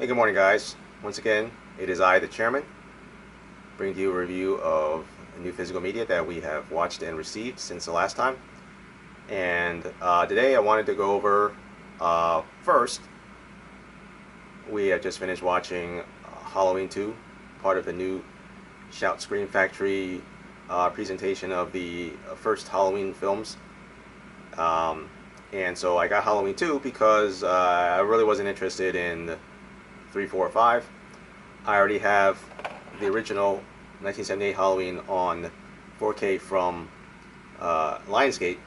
Hey, good morning, guys. Once again, it is I, the chairman, bringing you a review of new physical media that we have watched and received since the last time. And today I wanted to go over, first, we have just finished watching Halloween 2, part of the new Shout Scream Factory presentation of the first Halloween films. And so I got Halloween 2 because I really wasn't interested in 3, 4, or 5. I already have the original 1978 Halloween on 4K from Lionsgate,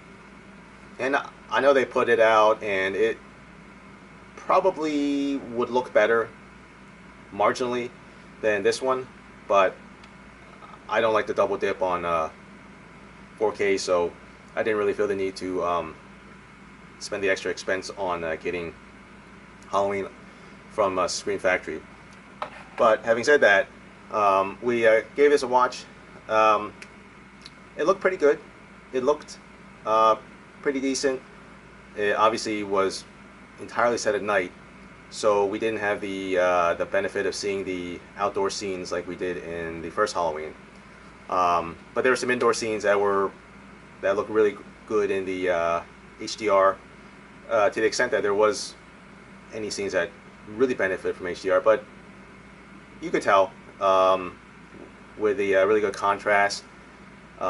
and I know they put it out, and it probably would look better marginally than this one, but I don't like to double dip on 4K, so I didn't really feel the need to spend the extra expense on getting Halloween from Scream Factory. But having said that, we gave this a watch. It looked pretty good. It looked pretty decent. It obviously was entirely set at night, so we didn't have the benefit of seeing the outdoor scenes like we did in the first Halloween. But there were some indoor scenes that looked really good in the HDR, to the extent that there was any scenes that really benefit from HDR, but you could tell with the really good contrast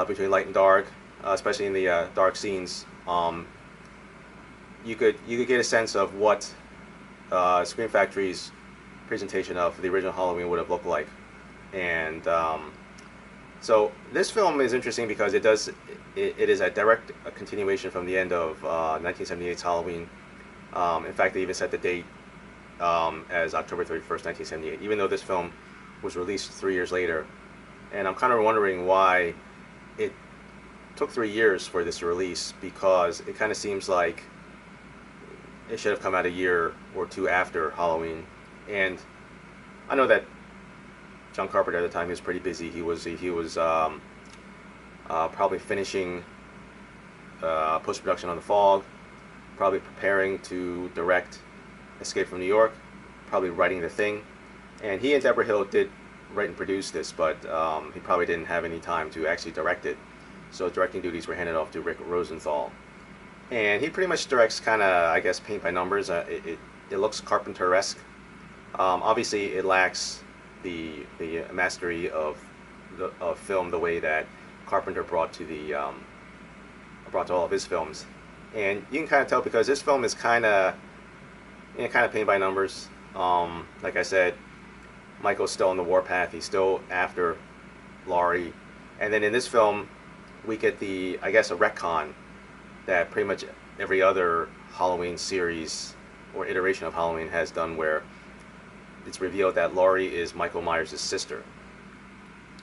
between light and dark, especially in the dark scenes. You could get a sense of what Scream Factory's presentation of the original Halloween would have looked like, and so this film is interesting because it is a direct continuation from the end of 1978's Halloween. In fact, they even set the date as October 31st, 1978, even though this film was released 3 years later. And I'm kind of wondering why it took 3 years for this to release, because it kind of seems like it should have come out a year or two after Halloween. And I know that John Carpenter at the time, he was pretty busy. He was probably finishing post-production on The Fog, probably preparing to direct Escape from New York, probably writing The Thing. And he and Deborah Hill did write and produce this, but he probably didn't have any time to actually direct it. So directing duties were handed off to Rick Rosenthal. And he pretty much directs kind of, I guess, paint by numbers. It looks Carpenter-esque. Obviously, it lacks the mastery of film the way that Carpenter brought to all of his films. And you can kind of tell because this film is kind of paint by numbers. Like I said, Michael's still on the warpath. He's still after Laurie. And then in this film, we get I guess, a retcon that pretty much every other Halloween series or iteration of Halloween has done, where it's revealed that Laurie is Michael Myers' sister.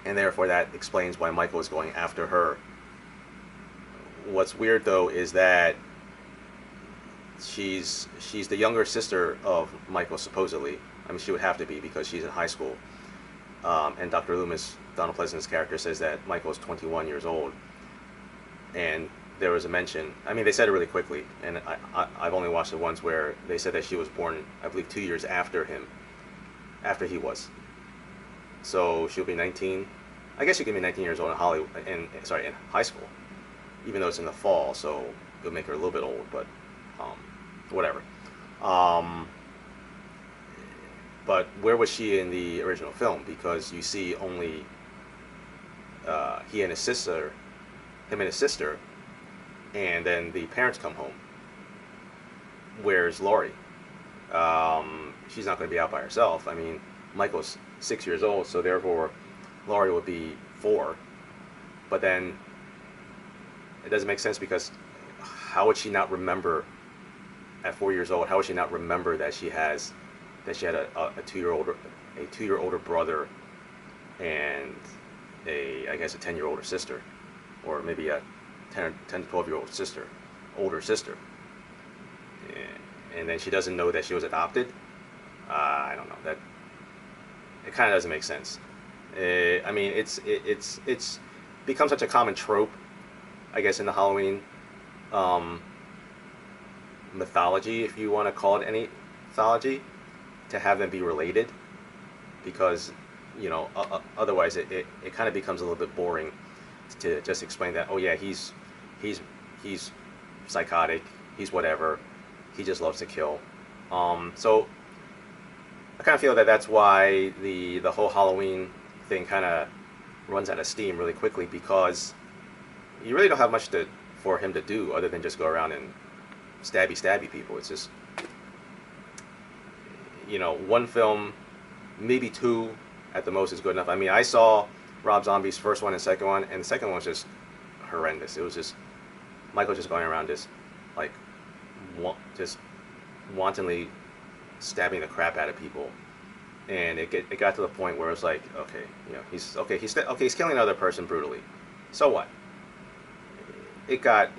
And therefore that explains why Michael is going after her. What's weird, though, is that she's the younger sister of Michael, supposedly. I mean, she would have to be because she's in high school. And Dr. Loomis, Donald Pleasant's character, says that Michael's 21 years old. And there was a mention, I mean, they said it really quickly, and I've only watched it once, where they said that she was born, I believe, 2 years after he was. So she'll be 19. I guess she can be 19 years old in high school, even though it's in the fall, so it'll make her a little bit old, but whatever. But where was she in the original film? Because you see only him and his sister, and then the parents come home. Where's Laurie? She's not going to be out by herself. I mean, Michael's 6 years old, so therefore Laurie would be 4. But then it doesn't make sense, because how would she not remember at 4 years old? How would she not remember that she had a 2 year older brother and I guess a 10-year older sister, or maybe a 10 to 12-year-old older sister, and then she doesn't know that she was adopted? I don't know. That it kind of doesn't make sense. I mean, it's become such a common trope, I guess, in the Halloween mythology, if you want to call it any mythology, to have them be related, because otherwise it kind of becomes a little bit boring to just explain that, oh yeah, he's he's psychotic, he's whatever, he just loves to kill. So I kind of feel that that's why the whole Halloween thing kind of runs out of steam really quickly, because you really don't have much for him to do other than just go around and stabby people. It's just, one film, maybe two at the most is good enough. I mean, I saw Rob Zombie's first one and second one, and the second one was just horrendous. It was just Michael just going around just like just wantonly stabbing the crap out of people, and it got to the point where it was like, okay, he's killing another person brutally, so what? It got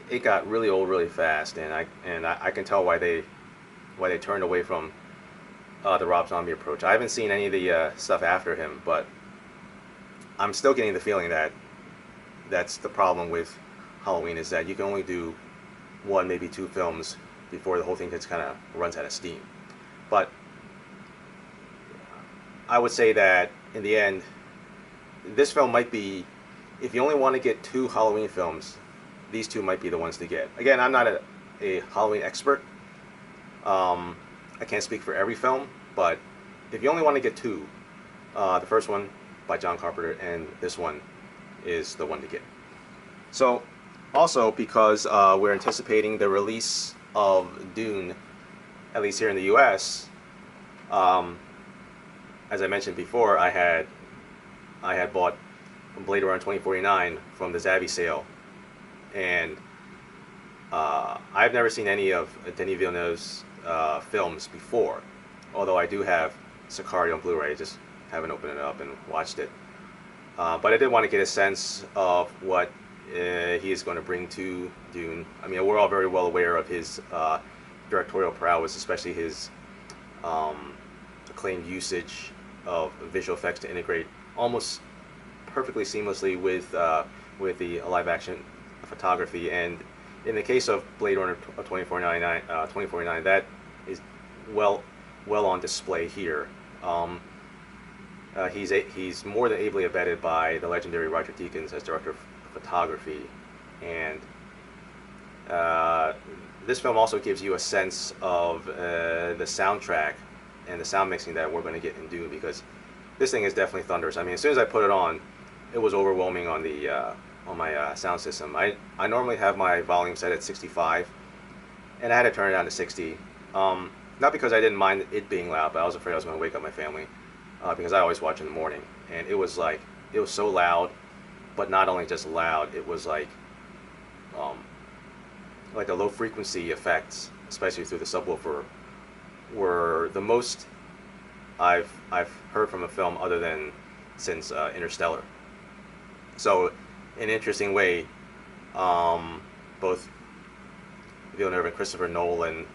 really old really fast, and I can tell why they turned away from the Rob Zombie approach. I haven't seen any of the stuff after him, but I'm still getting the feeling that that's the problem with Halloween, is that you can only do one, maybe two films before the whole thing just kind of runs out of steam. But I would say that in the end, this film might be, if you only want to get two Halloween films, these two might be the ones to get. Again, I'm not a Halloween expert. I can't speak for every film, but if you only want to get two, the first one by John Carpenter and this one is the one to get. So, also because we're anticipating the release of Dune, at least here in the U.S., as I mentioned before, I had bought Blade Runner 2049 from the Zavvi sale, and I've never seen any of Denis Villeneuve's films before, although I do have Sicario on Blu-ray. I just haven't opened it up and watched it. But I did want to get a sense of what he is going to bring to Dune. I mean, we're all very well aware of his directorial prowess, especially his acclaimed usage of visual effects to integrate almost perfectly seamlessly with the live-action photography. And in the case of Blade Runner 2049, that is well on display here. He's more than ably abetted by the legendary Roger Deakins as director of photography, and this film also gives you a sense of the soundtrack and the sound mixing that we're going to get in Dune, because this thing is definitely thunderous. I mean, as soon as I put it on, it was overwhelming on the on my sound system. I normally have my volume set at 65, and I had to turn it down to 60. Not because I didn't mind it being loud, but I was afraid I was going to wake up my family, because I always watch in the morning, and it was so loud, but not only just loud, it was like the low frequency effects, especially through the subwoofer, were the most I've heard from a film other than since Interstellar. So, in an interesting way, both Villeneuve and Christopher Nolan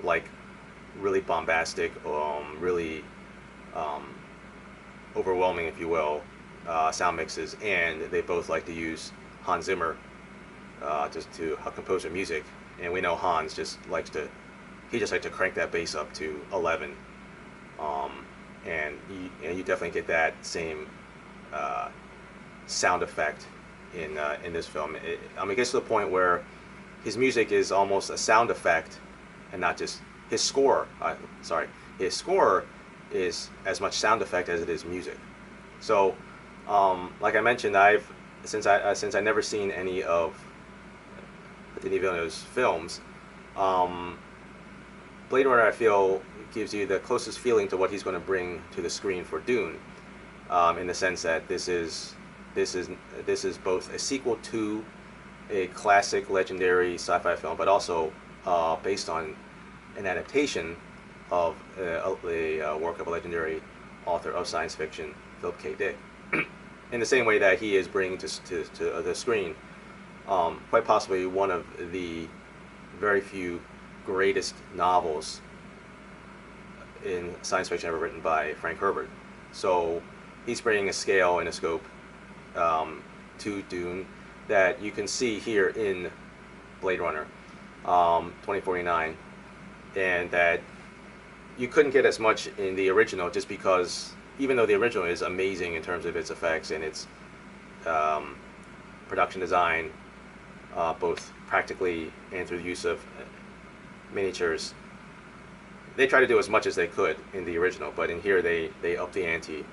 like really bombastic, really overwhelming, if you will, sound mixes, and they both like to use Hans Zimmer just to compose their music. And we know Hans just likes to crank that bass up to 11, and you definitely get that same sound effect in this film. It gets to the point where his music is almost a sound effect, and not just his score. His score is as much sound effect as it is music. So, like I mentioned, since I never seen any of Denis Villeneuve's films, Blade Runner, I feel, gives you the closest feeling to what he's going to bring to the screen for Dune, in the sense that this is both a sequel to a classic, legendary sci-fi film, but also based on an adaptation of a work of a legendary author of science fiction, Philip K. Dick. In the same way that he is bringing to the screen quite possibly one of the very few greatest novels in science fiction ever written by Frank Herbert. So he's bringing a scale and a scope to Dune that you can see here in Blade Runner 2049, and that you couldn't get as much in the original, just because even though the original is amazing in terms of its effects and its um, production design, both practically and through the use of miniatures, they try to do as much as they could in the original, but in here they up the ante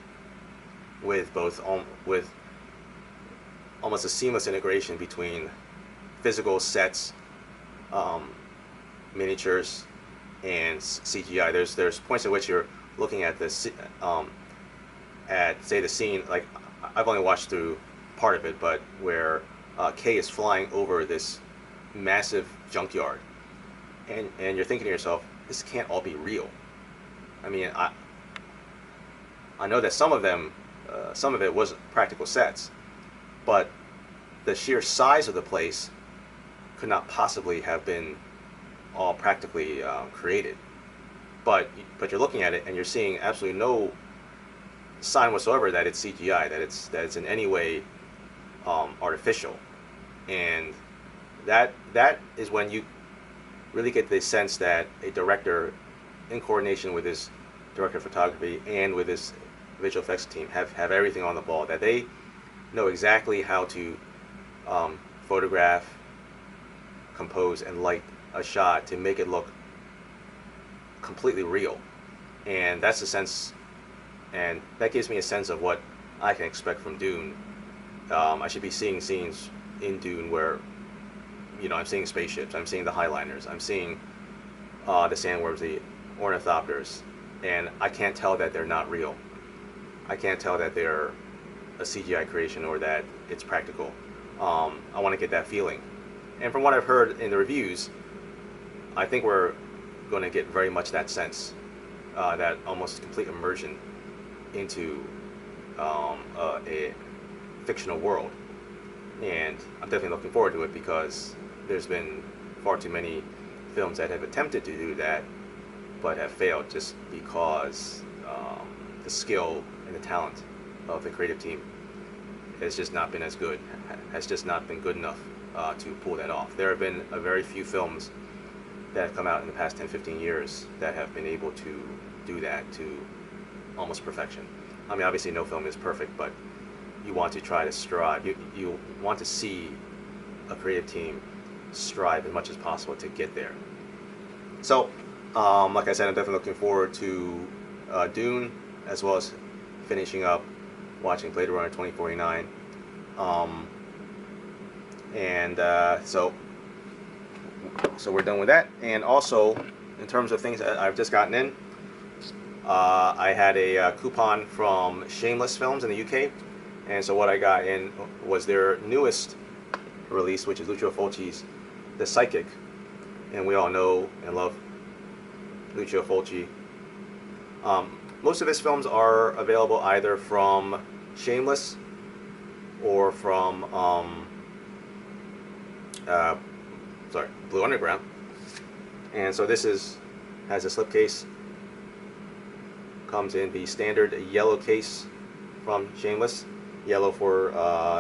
with with almost a seamless integration between physical sets, um, miniatures, and CGI. There's points at which you're looking at this, at say the scene. Like, I've only watched through part of it, but where Kay is flying over this massive junkyard, and you're thinking to yourself, this can't all be real. I mean, I know that some of it was practical sets, but the sheer size of the place could not possibly have been all practically created. But you're looking at it and you're seeing absolutely no sign whatsoever that it's CGI, that it's in any way artificial, and that is when you really get the sense that a director, in coordination with his director of photography and with his visual effects team, have everything on the ball, that they know exactly how to photograph, compose, and light a shot to make it look completely real. And that's the sense, and that gives me a sense of what I can expect from Dune. I should be seeing scenes in Dune where, I'm seeing spaceships, I'm seeing the Highliners, I'm seeing the sandworms, the ornithopters, and I can't tell that they're not real. I can't tell that they're a CGI creation or that it's practical. I want to get that feeling. And from what I've heard in the reviews, I think we're going to get very much that sense, that almost complete immersion into a fictional world. And I'm definitely looking forward to it, because there's been far too many films that have attempted to do that but have failed, just because the skill and the talent of the creative team has just not been as good, has just not been good enough to pull that off. There have been a very few films that have come out in the past 10-15 years that have been able to do that to almost perfection. I mean, obviously no film is perfect, but you want to try to strive. You want to see a creative team strive as much as possible to get there. So, like I said, I'm definitely looking forward to Dune, as well as finishing up watching Blade Runner 2049. So we're done with that. And also, in terms of things that I've just gotten in, I had a coupon from Shameless Films in the UK, and so what I got in was their newest release, which is Lucio Fulci's The Psychic. And we all know and love Lucio Fulci. Most of his films are available either from Shameless or from Blue Underground. And so this has a slipcase, comes in the standard yellow case from Shameless. Yellow for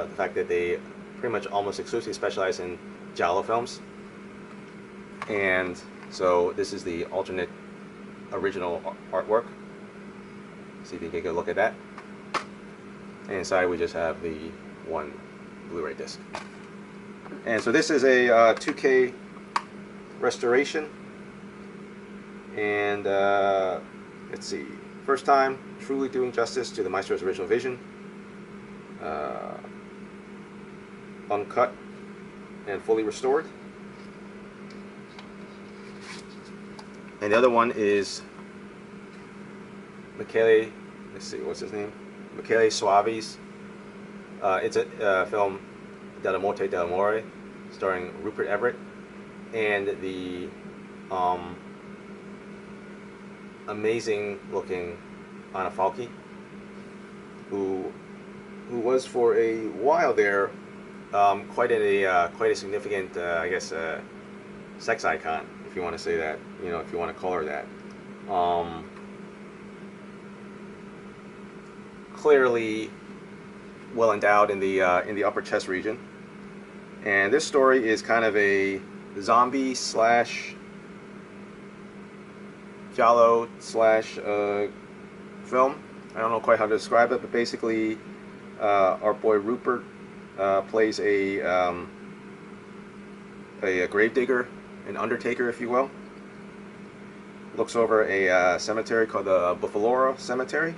the fact that they pretty much almost exclusively specialize in giallo films. And so this is the alternate original artwork. See if you can get a look at that. And inside we just have the one Blu-ray disc. And so this is a 2K restoration. And let's see, first time truly doing justice to the maestro's original vision. Uncut and fully restored. And the other one is Michele, let's see, what's his name? Michele Soavi's. It's a film, Della Morte dell'Amore, starring Rupert Everett and the amazing looking Anna Falchi, who was for a while there quite a significant, I guess, sex icon, if you want to say that, if you want to call her that. Clearly well endowed in the upper chest region, and this story is kind of a zombie slash giallo slash film. I don't know quite how to describe it, but basically, our boy Rupert plays a gravedigger, an undertaker, if you will. Looks over a cemetery called the Buffalora Cemetery,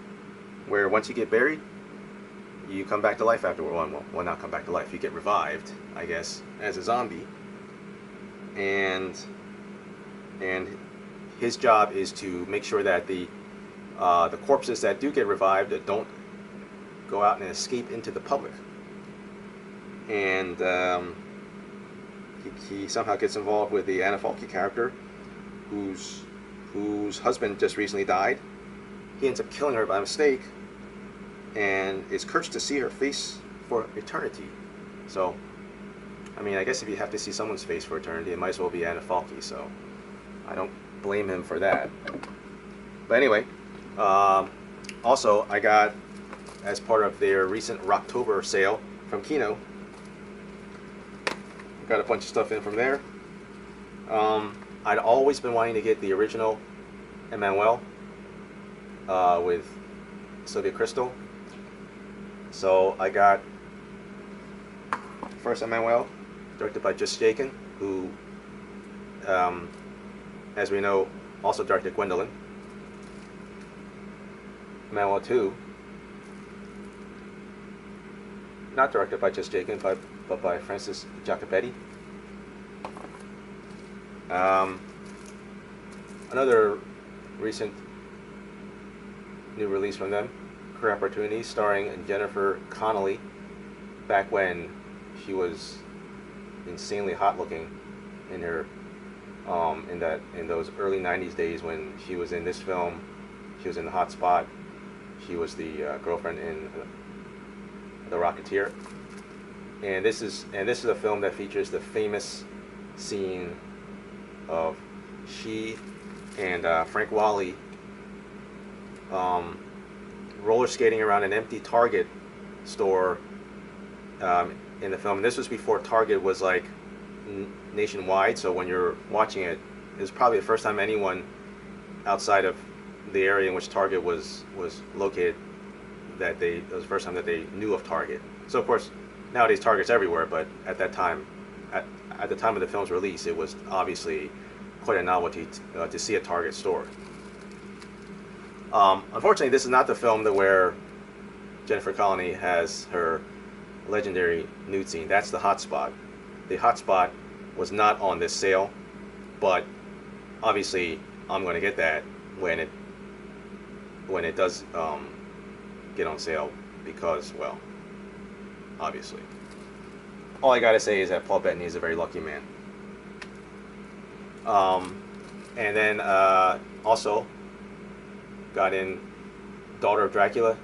where once you get buried, you come back to life afterward. Well, not come back to life. You get revived, I guess, as a zombie. And his job is to make sure that the corpses that do get revived don't go out and escape into the public. And he somehow gets involved with the Anna Falke character, whose husband just recently died. He ends up killing her by mistake, and is cursed to see her face for eternity. So, I mean, I guess if you have to see someone's face for eternity, it might as well be Anna Falke. So, I don't blame him for that. But anyway, also I got, as part of their recent Rocktober sale from Kino, got a bunch of stuff in from there. I'd always been wanting to get the original Emmanuel with Sylvia Crystal. So I got first Emmanuel, directed by Just Jakin, who, as we know, also directed Gwendolyn. Emmanuel 2, not directed by Just Jakin, but by Francis Jacopetti. Another recent new release from them, Career Opportunity, starring Jennifer Connelly, back when she was insanely hot looking in her in those early 90s days when she was in this film. She was in The Hot Spot. She was the girlfriend in The Rocketeer. And this is a film that features the famous scene of she and Frank Whaley roller skating around an empty Target store in the film. And this was before Target was like nationwide, so when you're watching it, it was probably the first time anyone outside of the area in which Target was located, it was the first time that they knew of Target. So of course nowadays Target's everywhere, but at that time, at the time of the film's release, it was obviously quite a novelty to see a Target store. Unfortunately, this is not the film where Jennifer Connelly has her legendary nude scene. That's The Hot Spot. The Hot Spot was not on this sale, but obviously I'm going to get that when it does get on sale, because, well, obviously. All I gotta say is that Paul Bettany is a very lucky man. And then also got in Daughter of Dracula,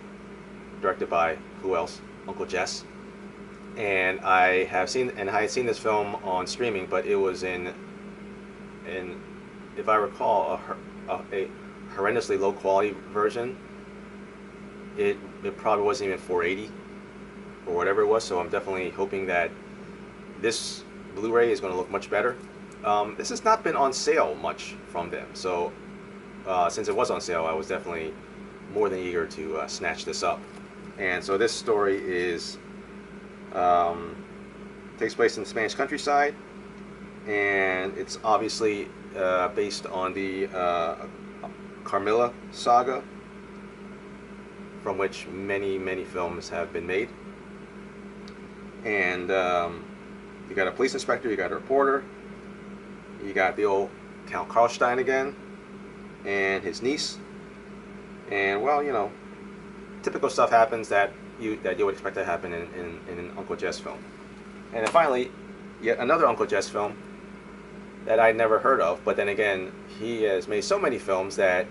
directed by who else? Uncle Jess. And I had seen this film on streaming, but it was in if I recall, a horrendously low quality version. It probably wasn't even 480 or whatever it was. So I'm definitely hoping that this Blu-ray is going to look much better. This has not been on sale much from them, so since it was on sale, I was definitely more than eager to snatch this up. And so this story takes place in the Spanish countryside, and it's obviously based on the Carmilla saga, from which many films have been made. And you got a police inspector, you got a reporter, you got the old Count Karlstein again, and his niece. And, well, you know, typical stuff happens that you would expect to happen in an Uncle Jess film. And then finally, yet another Uncle Jess film that I'd never heard of, but then again, he has made so many films that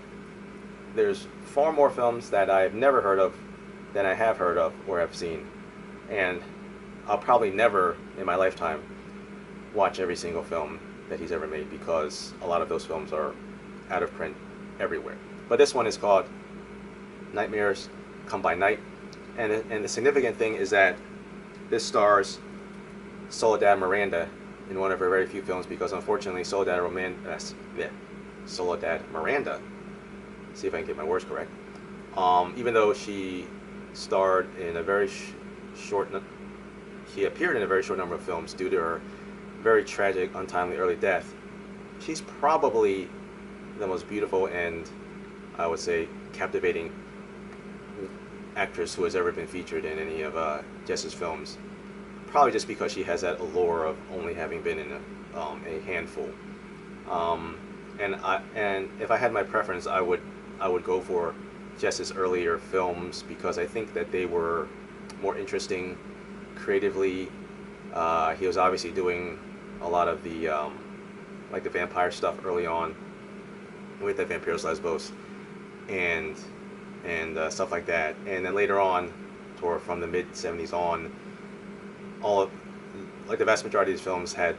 there's far more films that I've never heard of than I have heard of or have seen. And I'll probably never in my lifetime watch every single film that he's ever made, because a lot of those films are out of print everywhere. But this one is called Nightmares Come by Night, and the significant thing is that this stars Soledad Miranda in one of her very few films, because unfortunately Soledad Miranda see if I can get my words correct. Even though she starred in a very she appeared in a very short number of films due to her very tragic, untimely early death, she's probably the most beautiful and, I would say, captivating actress who has ever been featured in any of Jess's films. Probably just because she has that allure of only having been in a handful. And if I had my preference, I would go for Jess's earlier films because I think that they were more interesting creatively. He was obviously doing a lot of the like the vampire stuff early on with the Vampiros Lesbos and stuff like that. And then later on, or from the mid '70s on, all of, like the vast majority of these films had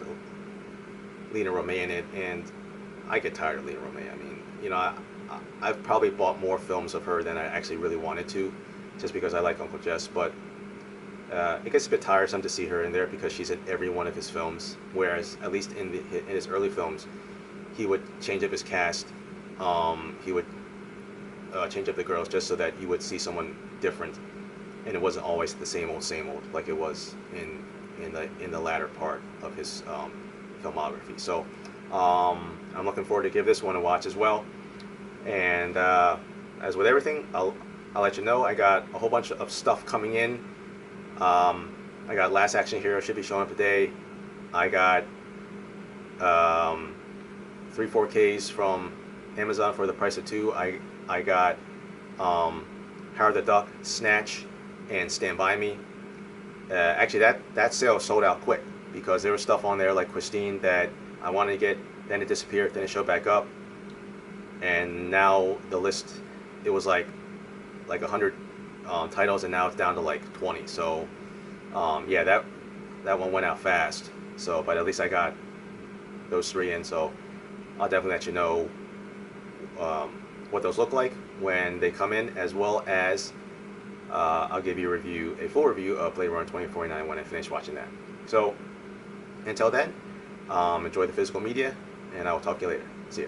Lena Romay in it, and I get tired of Lena Romay. I mean, you know, I've probably bought more films of her than I actually really wanted to, just because I like Uncle Jess. But it gets a bit tiresome to see her in there because she's in every one of his films. Whereas, at least in his early films, he would change up his cast. He would change up the girls just so that you would see someone different, and it wasn't always the same old like it was in the latter part of his filmography. So I'm looking forward to give this one a watch as well. And as with everything, I'll let you know. I got a whole bunch of stuff coming in. I got Last Action Hero should be showing up today. I got 3 4Ks from Amazon for the price of 2. I got Howard the Duck, Snatch, and Stand By Me. Actually, that sale sold out quick because there was stuff on there like Christine that I wanted to get, then it disappeared, then it showed back up, and now the list, it was like 100 titles, and now it's down to like 20. So yeah, that one went out fast. So, but at least I got those 3 in. So I'll definitely let you know what those look like when they come in, as well as I'll give you a full review of Blade Runner 2049 when I finish watching that. So until then, enjoy the physical media, and I will talk to you later. See ya.